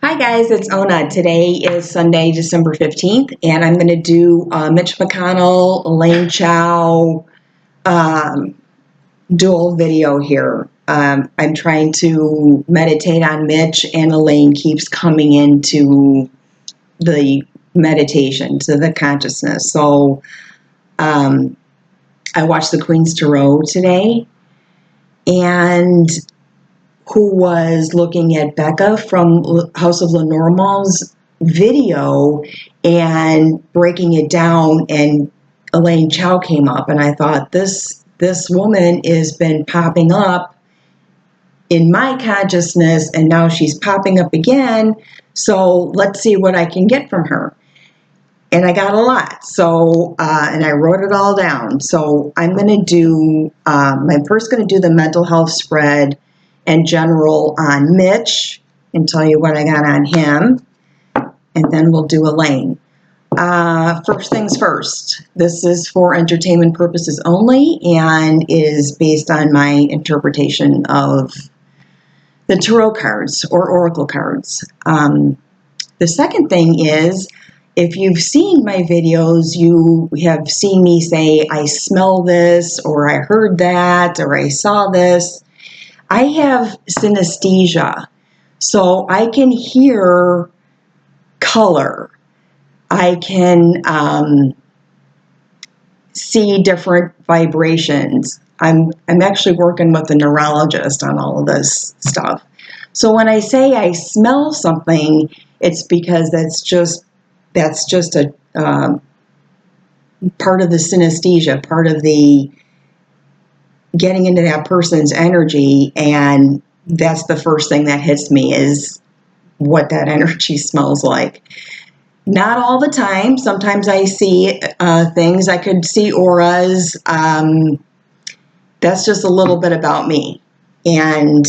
Hi guys, it's Ona. Today is Sunday, December 15th, and I'm going to do Mitch McConnell, Elaine Chao dual video here. I'm trying to meditate on Mitch, and Elaine keeps coming into the meditation, to the consciousness. So I watched the Queen's Tarot today, and who was looking at Becca from House of Lenormand's video and breaking it down, and Elaine Chao came up, and I thought this woman has been popping up in my consciousness, and now she's popping up again, so let's see what I can get from her. And I got a lot, so and I wrote it all down. So I'm going to do, I'm first going to do the mental health spread and general on Mitch and tell you what I got on him, and then we'll do Elaine. First things first, this is for entertainment purposes only and is based on my interpretation of the tarot cards or oracle cards. The second thing is, if you've seen my videos, you have seen me say, I smell this, or I heard that, or I saw this. I have synesthesia, so I can hear color. I can see different vibrations. I'm actually working with a neurologist on all of this stuff. So when I say I smell something, it's because that's just a part of the synesthesia, part of the getting into that person's energy, and that's the first thing that hits me is what that energy smells like. Not all the time. Sometimes I see things. I could see auras. That's just a little bit about me, and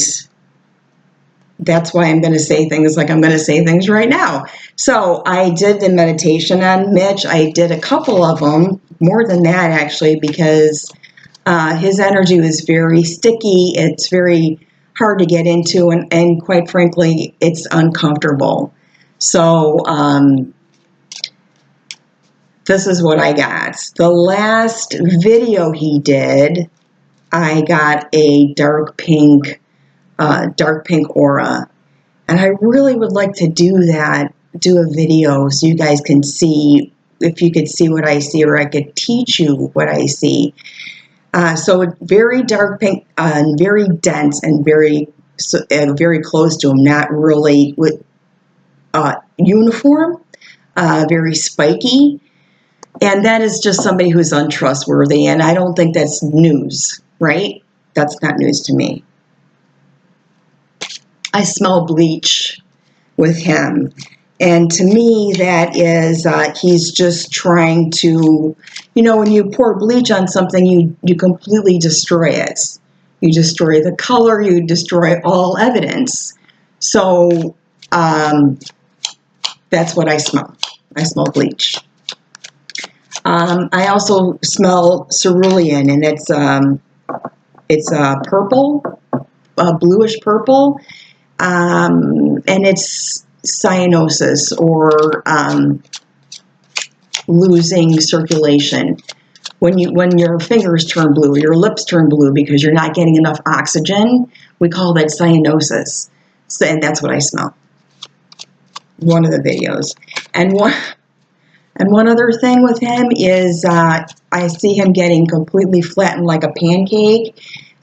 that's why I'm going to say things like I'm going to say things right now. So I did the meditation on Mitch. I did a couple of them, more than that actually, because his energy was very sticky. It's very hard to get into, and quite frankly, it's uncomfortable. So this is what I got. The last video he did, I got a dark pink aura. And I really would like to do a video so you guys can see, if you could see what I see, or I could teach you what I see. So very dark pink, and very dense, and very close to him, not really with uniform, very spiky. And that is just somebody who's untrustworthy, and I don't think that's news, right? That's not news to me. I smell bleach with him. And to me, that is, he's just trying to, when you pour bleach on something, you completely destroy it. You destroy the color, you destroy all evidence. So that's what I smell. I smell bleach. I also smell cerulean, and it's purple, bluish purple, and it's cyanosis, or losing circulation. When your fingers turn blue, your lips turn blue because you're not getting enough oxygen, we call that cyanosis. So, and that's what I smell. One of the videos. And one other thing with him is I see him getting completely flattened like a pancake,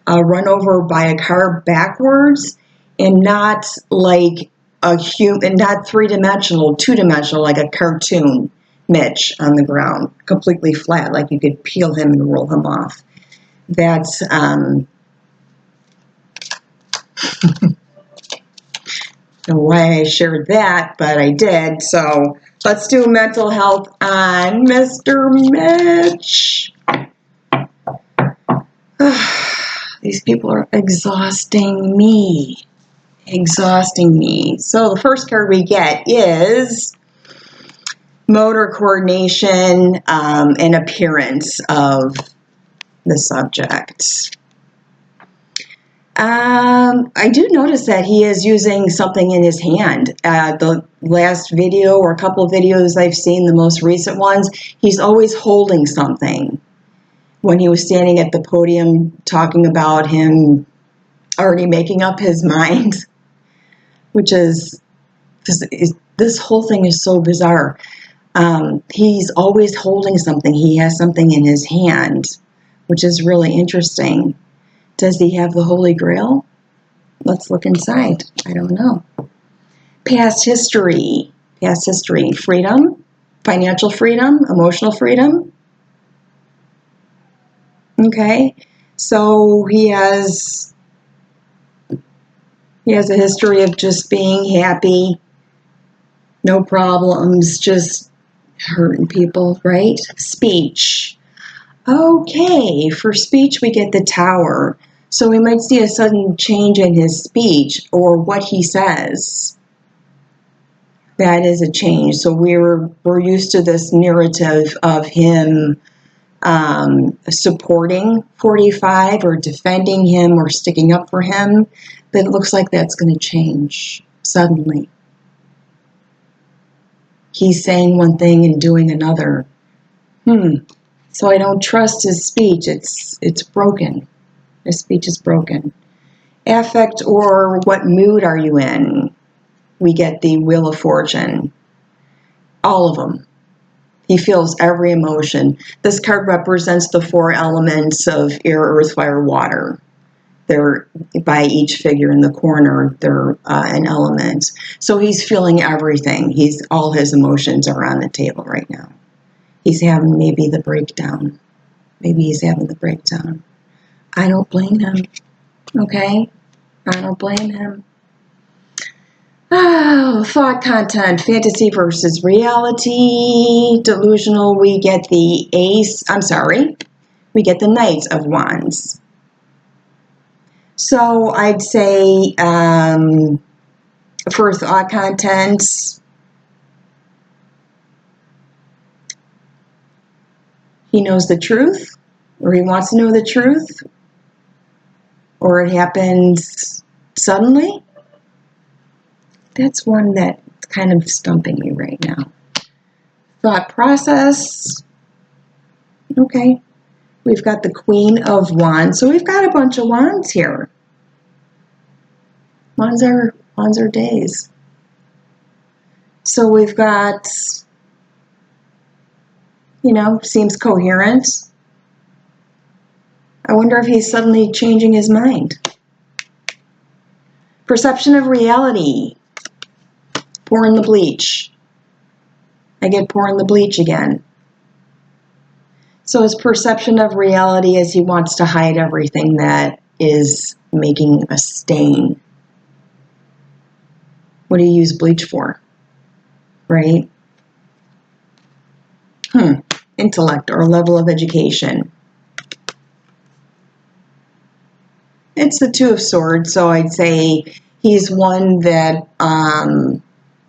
run over by a car backwards, and not like a human, not three-dimensional, two-dimensional, like a cartoon Mitch on the ground, completely flat, like you could peel him and roll him off. That's why I shared that, but I did. So let's do mental health on Mr. Mitch. These people are exhausting me. So the first card we get is motor coordination and appearance of the subject. I do notice that he is using something in his hand. The last video or a couple of videos I've seen, the most recent ones, he's always holding something. When he was standing at the podium talking about him already making up his mind, which is, this whole thing is so bizarre. He's always holding something. He has something in his hand, which is really interesting. Does he have the Holy Grail? Let's look inside. I don't know. Past history. Past history. Freedom. Financial freedom. Emotional freedom. Okay. So he has a history of just being happy. No problems. Just hurting people, right? Speech. Okay. For speech, we get the Tower. So we might see a sudden change in his speech or what he says. That is a change. So we're used to this narrative of him supporting 45 or defending him or sticking up for him. But it looks like that's going to change suddenly. He's saying one thing and doing another. So I don't trust his speech. It's broken. His speech is broken. Affect, or what mood are you in? We get the Wheel of Fortune. All of them. He feels every emotion. This card represents the 4 elements of air, earth, fire, water. They're, by each figure in the corner, they're an element. So he's feeling everything. All his emotions are on the table right now. He's having maybe the breakdown. Maybe he's having the breakdown. I don't blame him. Okay? I don't blame him. Oh, thought content, fantasy versus reality, delusional, we get the we get the Knight of Wands. So I'd say for thought content, he knows the truth, or he wants to know the truth, or it happens suddenly. That's one that's kind of stumping me right now. Thought process. Okay. We've got the Queen of Wands. So we've got a bunch of wands here. Wands are days. So we've got, seems coherent. I wonder if he's suddenly changing his mind. Perception of reality. Pouring the bleach. I get pouring the bleach again. So his perception of reality is he wants to hide everything that is making a stain. What do you use bleach for? Right? Intellect or level of education. It's the Two of Swords, so I'd say he's one that,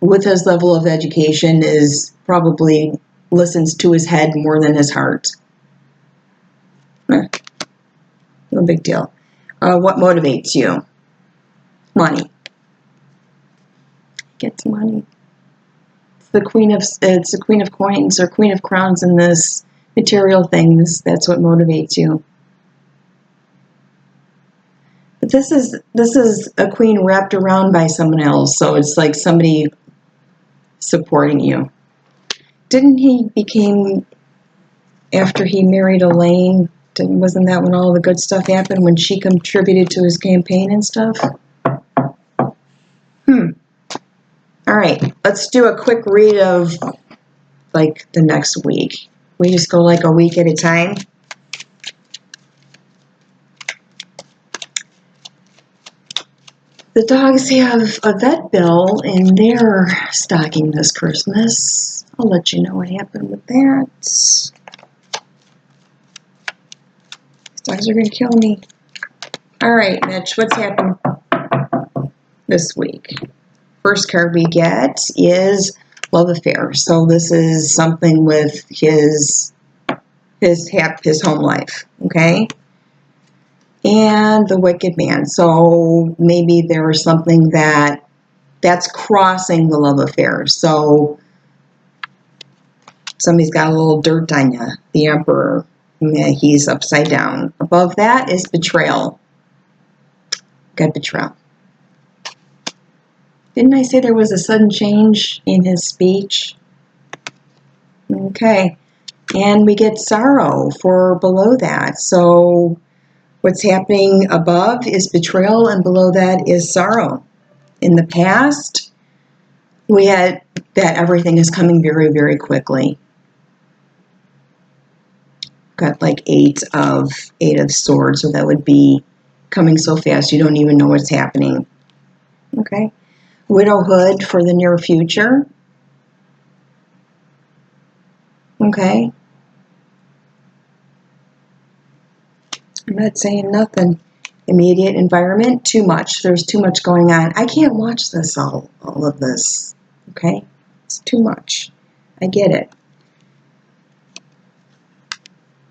with his level of education, is probably listens to his head more than his heart. No big deal. What motivates you? Money. Gets money. It's the Queen of Coins or Queen of Crowns in this material things. That's what motivates you. But this is a queen wrapped around by someone else, so it's like somebody supporting you. Didn't he became, after he married Elaine, wasn't that when all the good stuff happened, when she contributed to his campaign and stuff? All right, let's do a quick read of, like, the next week. We just go, like, a week at a time. The dogs have a vet bill in their stocking this Christmas. I'll let you know what happened with that. These dogs are going to kill me. All right, Mitch, what's happened this week? First card we get is Love Affair. So this is something with his home life, okay? and the wicked man. So maybe there's something that's crossing the love affair. So somebody's got a little dirt on you. The emperor, he's upside down. Above that is betrayal. Got betrayal. Didn't I say there was a sudden change in his speech? Okay. And we get sorrow for below that. So what's happening above is betrayal, and below that is sorrow. In the past, we had that everything is coming very, very quickly. Got like eight of swords, so that would be coming so fast you don't even know what's happening. Okay. Widowhood for the near future. Okay. I'm not saying nothing. Immediate environment, too much. There's too much going on. I can't watch this, all of this. Okay? It's too much. I get it.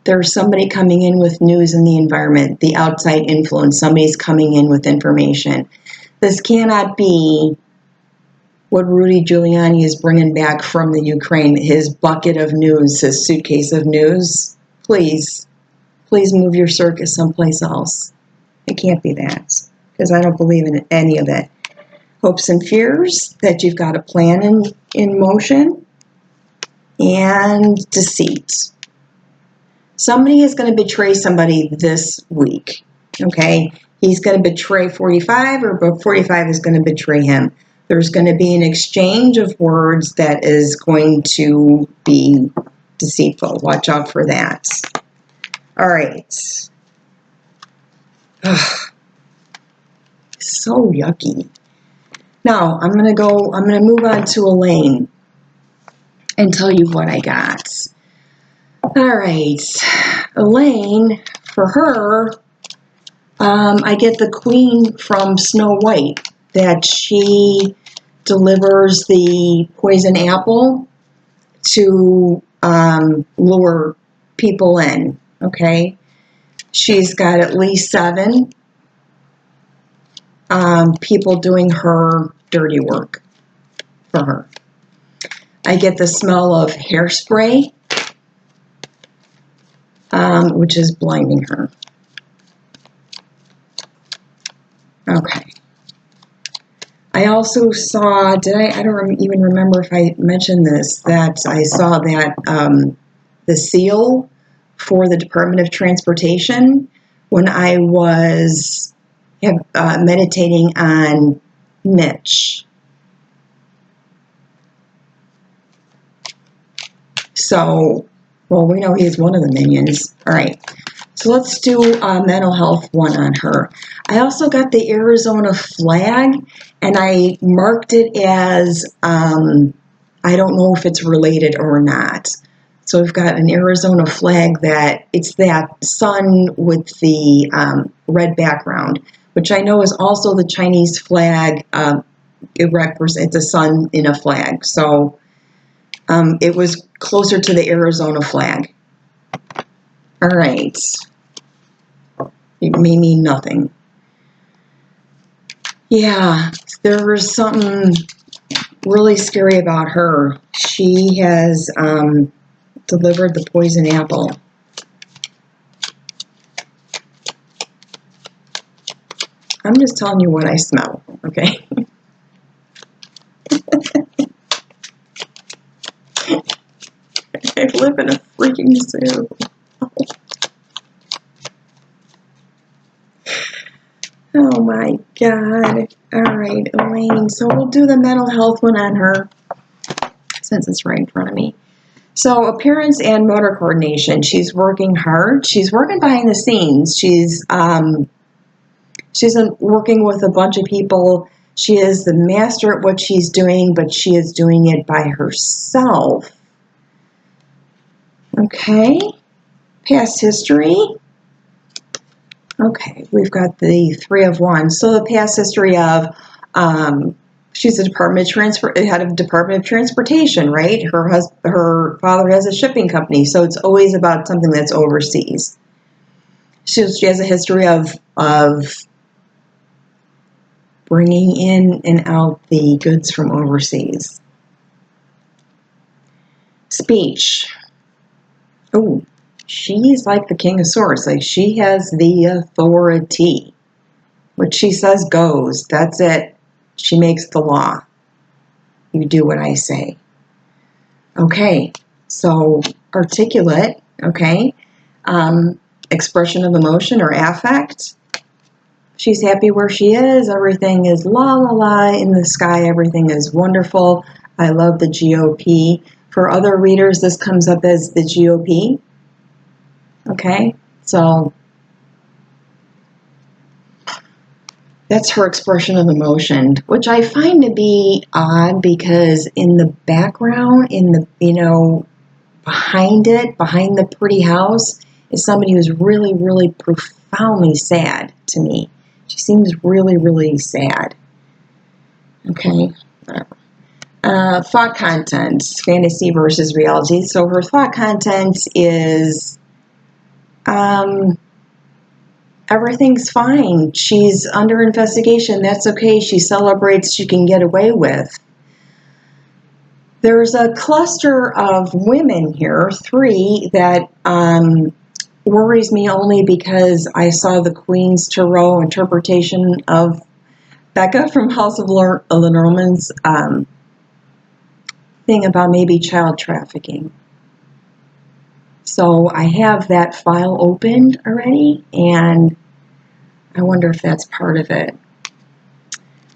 There's somebody coming in with news in the environment, the outside influence. Somebody's coming in with information. This cannot be what Rudy Giuliani is bringing back from the Ukraine, his bucket of news, his suitcase of news. Please move your circus someplace else. It can't be that, because I don't believe in any of it. Hopes and fears, that you've got a plan in motion, and deceit. Somebody is going to betray somebody this week, okay? He's going to betray 45, or 45 is going to betray him. There's going to be an exchange of words that is going to be deceitful. Watch out for that. All right. Ugh. So yucky. Now, I'm going to move on to Elaine and tell you what I got. All right. Elaine, for her, I get the queen from Snow White, that she delivers the poison apple to lure people in, okay? She's got at least 7 people doing her dirty work for her. I get the smell of hairspray, which is blinding her. Okay. I also saw, I don't even remember if I mentioned this, that I saw that the seal for the Department of Transportation when I was meditating on Mitch. So, well, we know he's one of the minions. All right. So let's do a mental health one on her. I also got the Arizona flag, and I marked it as, I don't know if it's related or not. So we've got an Arizona flag that it's that sun with the red background, which I know is also the Chinese flag. It represents a sun in a flag. So it was closer to the Arizona flag. All right. It may mean nothing. Yeah, there was something really scary about her. She has delivered the poison apple. I'm just telling you what I smell, okay? I live in a freaking zoo. Oh my God. All right, Elaine. So we'll do the mental health one on her since it's right in front of me. So appearance and motor coordination. She's working hard. She's working behind the scenes. She's working with a bunch of people. She is the master at what she's doing, but she is doing it by herself. Okay. Past history. Okay, we've got the 3 of Wands. So the past history of, she's a head of Department of Transportation, right? Her father has a shipping company, so it's always about something that's overseas. She has a history of of bringing in and out the goods from overseas. Speech. Oh, she's like the King of Swords. Like, she has the authority. What she says goes. That's it. She makes the law. You do what I say. Okay, so articulate, okay. Expression of emotion or affect. She's happy where she is. Everything is la la la in the sky. Everything is wonderful. I love the GOP. For other readers, this comes up as the GOP. Okay, so that's her expression of emotion, which I find to be odd because in the background, in the, behind the pretty house, is somebody who's really, really profoundly sad to me. She seems really, really sad. Okay, whatever. Thought content, fantasy versus reality. So her thought content is, everything's fine. She's under investigation. That's okay. She celebrates she can get away with. There's a cluster of women here, 3, that worries me only because I saw the Queen's Tarot interpretation of Becca from House of Lenormand's thing about maybe child trafficking. So I have that file opened already, and I wonder if that's part of it.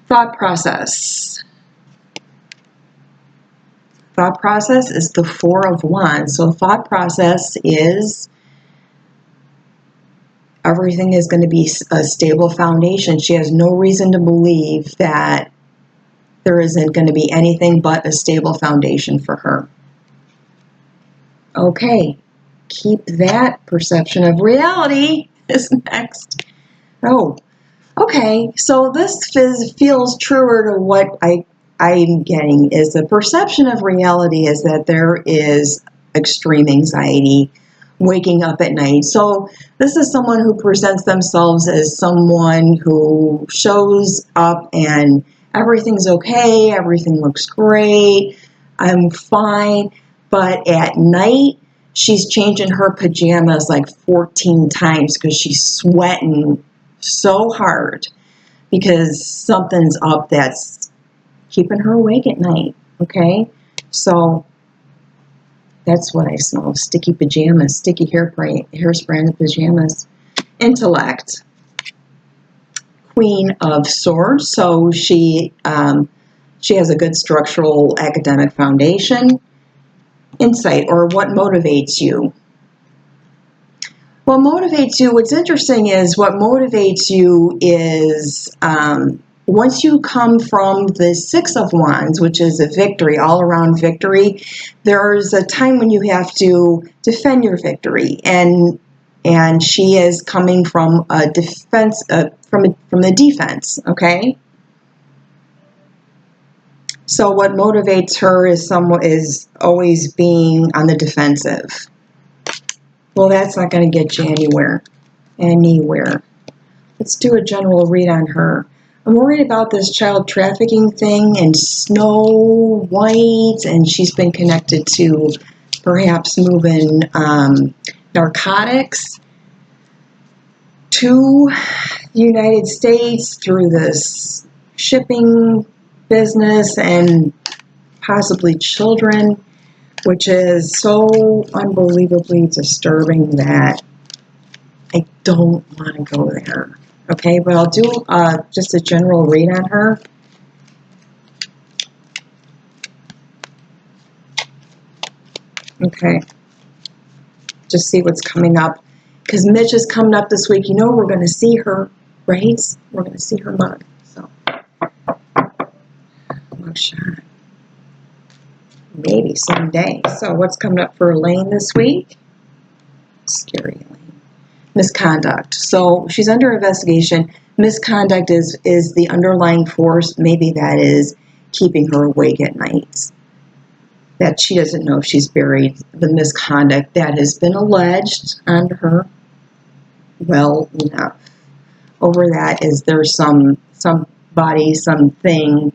Thought process. Thought process is the 4 of Wands. So thought process is everything is going to be a stable foundation. She has no reason to believe that there isn't going to be anything but a stable foundation for her. Okay, keep that perception of reality is next. Oh, okay, so this feels truer to what I'm getting is the perception of reality is that there is extreme anxiety waking up at night. So this is someone who presents themselves as someone who shows up and everything's okay, everything looks great, I'm fine, but at night she's changing her pajamas like 14 times because she's sweating so hard because something's up that's keeping her awake at night, okay? So that's what I smell, sticky pajamas, sticky hairspray in the pajamas. Intellect, Queen of Swords, so she has a good structural academic foundation. Insight, or what motivates you. What motivates you, what's interesting is what motivates you is once you come from the 6 of Wands, which is a victory, all around victory, there's a time when you have to defend your victory. And she is coming from a defense, from the defense, okay? So what motivates her is always being on the defensive. Well, that's not going to get you anywhere. Let's do a general read on her. I'm worried about this child trafficking thing and Snow White, and she's been connected to perhaps moving narcotics to the United States through this shipping business and possibly children, which is so unbelievably disturbing that I don't want to go there. Okay, but I'll do just a general read on her. Okay, just see what's coming up. Because Mitch is coming up this week. You know we're going to see her, right? We're going to see her mug. So, mugshot. Maybe someday. So what's coming up for Elaine this week? Scary Elaine. Misconduct. So she's under investigation. Misconduct is the underlying force. Maybe that is keeping her awake at night. That she doesn't know if she's buried. The misconduct that has been alleged on her. Well enough. over that is there's somebody, something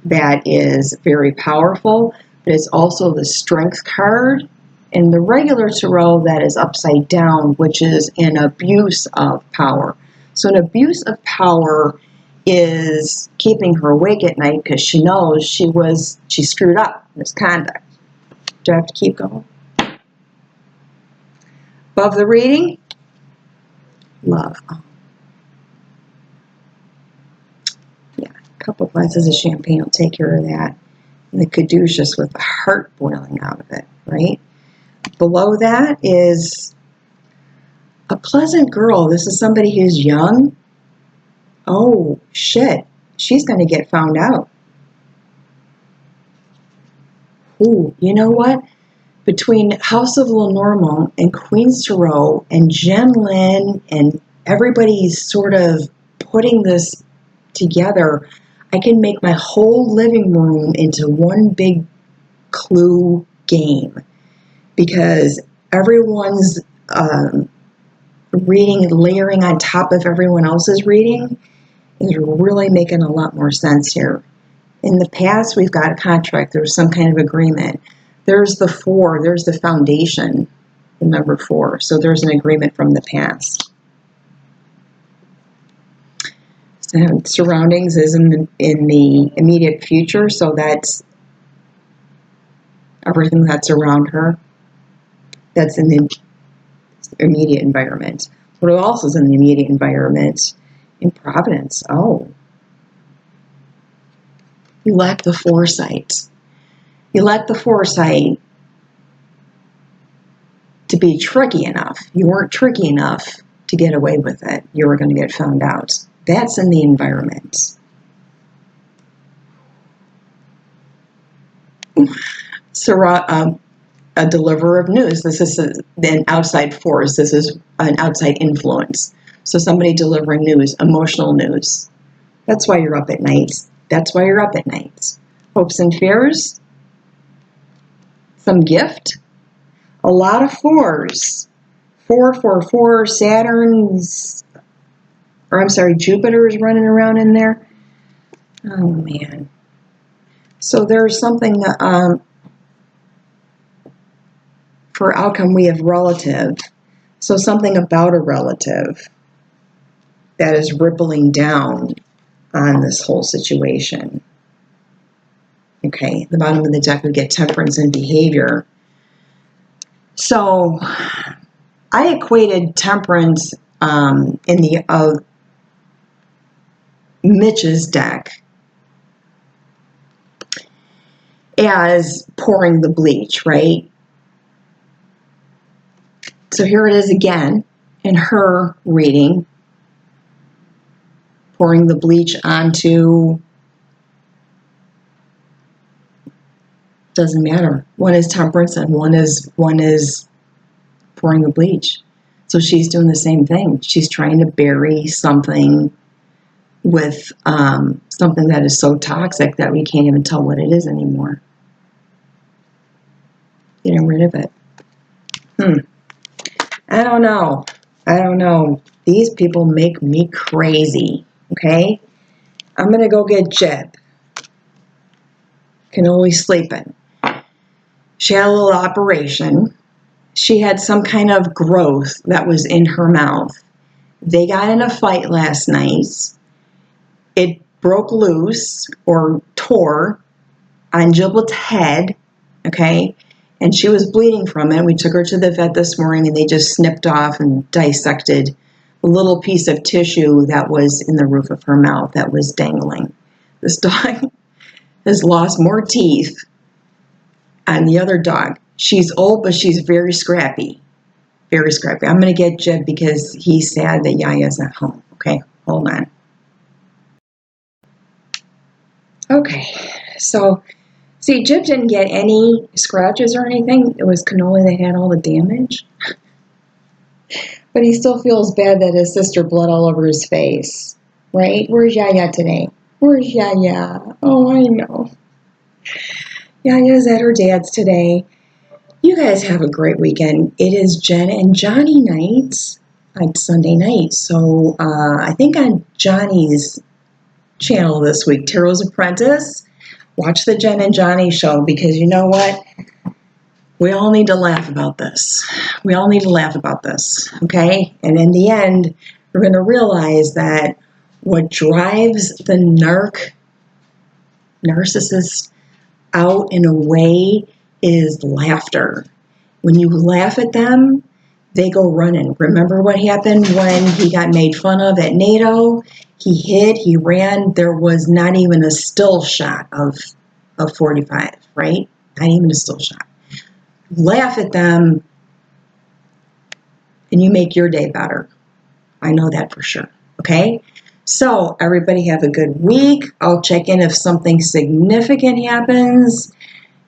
that is very powerful, but it's also the strength card. And the regular tarot that is upside down, which is an abuse of power. So an abuse of power is keeping her awake at night because she knows she screwed up, misconduct. Do I have to keep going? Above the reading, love. Oh. Yeah, a couple glasses of champagne will take care of that. And the caduceus with the heart boiling out of it, right? Below that is a pleasant girl. This is somebody who's young. Oh, shit. She's going to get found out. Ooh, you know what? Between House of Lenormand and Queen's Tarot and Jen Lynn and everybody's sort of putting this together, I can make my whole living room into one big clue game because everyone's reading, layering on top of everyone else's reading is really making a lot more sense here. In the past, we've got a contract. There's some kind of agreement. There's the 4. There's the foundation, the number 4. So there's an agreement from the past. And surroundings is in the immediate future. So that's everything that's around her. That's in the immediate environment. What else is in the immediate environment? In Providence. Oh. You lack the foresight. You lack the foresight to be tricky enough. You weren't tricky enough to get away with it. You were going to get found out. That's in the environment. So, a deliverer of news. This is an outside force. This is an outside influence. So somebody delivering news, emotional news. That's why you're up at night. That's why you're up at night. Hopes and fears. Some gift. A lot of 4s. 4, Saturn's, or I'm sorry, Jupiter's running around in there. Oh, man. So there's something, for outcome, we have relative. So something about a relative that is rippling down on this whole situation. Okay, the bottom of the deck, we get temperance and behavior. So I equated temperance in the Mitch's deck as pouring the bleach, right? So here it is again in her reading, pouring the bleach onto, doesn't matter. One is temperance and one is pouring the bleach. So she's doing the same thing. She's trying to bury something with something that is so toxic that we can't even tell what it is anymore. Getting rid of it. I don't know. These people make me crazy. Okay? I'm going to go get Jeb. Can only sleep in. She had a little operation. She had some kind of growth that was in her mouth. They got in a fight last night. It broke loose or tore on Giblet's head, okay? And she was bleeding from it. We took her to the vet this morning and they just snipped off and dissected a little piece of tissue that was in the roof of her mouth that was dangling. This dog has lost more teeth than the other dog. She's old, but she's very scrappy. Very scrappy. I'm going to get Jeb because he's sad that Yaya's not home. Okay, hold on. Okay, so, see, Jeb didn't get any scratches or anything. It was Cannoli that had all the damage. But he still feels bad that his sister bled all over his face. Right? Where's Yaya today? Where's Yaya? Oh, I know. Yaya's at her dad's today. You guys have a great weekend. It is Jen and Johnny night. on Sunday night. So I think on Johnny's channel this week, Taro's Apprentice, watch the Jen and Johnny show, because you know what? We all need to laugh about this. We all need to laugh about this, okay? And in the end, we're going to realize that what drives the narcissist out in a way is laughter. When you laugh at them, they go running. Remember what happened when he got made fun of at NATO? He hid, he ran. There was not even a still shot of 45, right? Not even a still shot. Laugh at them, and you make your day better. I know that for sure, okay? So everybody have a good week. I'll check in if something significant happens.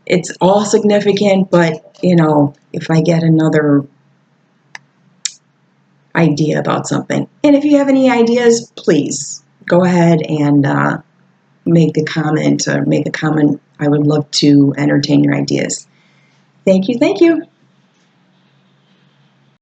It's all significant, but, if I get another idea about something. And if you have any ideas, please go ahead and make a comment. I would love to entertain your ideas. Thank you.